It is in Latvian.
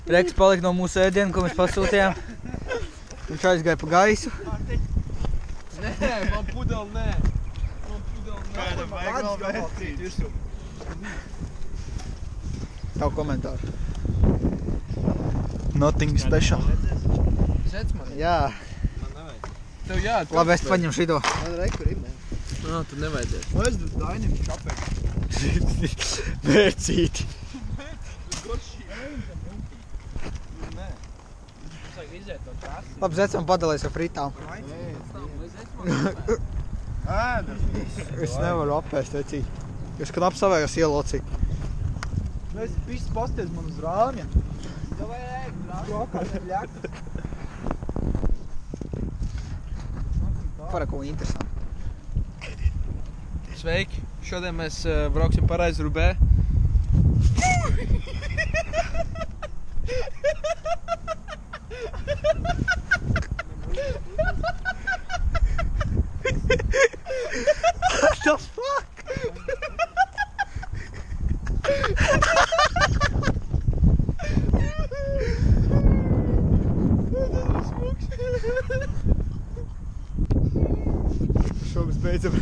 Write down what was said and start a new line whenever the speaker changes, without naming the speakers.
Reks palika no mūsu ēdienu, ko mēs pasūtījām. Viņš aizgāja pa gaisu.
Nē, man pudeli nē.
Kāda vajag vēl vērtīt?
Tavu komentāru. Nothing special.
Sēc man?
Jā.
Man nevajag. Tev jāatpēc.
Labi, es paņem šito.
Man rekur imē.
Nā, tu nevajadzēs.
O, es dod Dainim šapēt.
Vērcīti. Labi, Zets man padalīs ar fritām.
Ēdas.
Es nevaru apēst, vecīt. Jūs knap savējos ielocīt.
Es viss pasties man uz rāmja.
Davai ēd,
Rokās ir ļaktas.
Par ko interesanti.
Sveiki! Šodien mēs brauksim par Aizrubē.
What the fuck? Šoks beidzam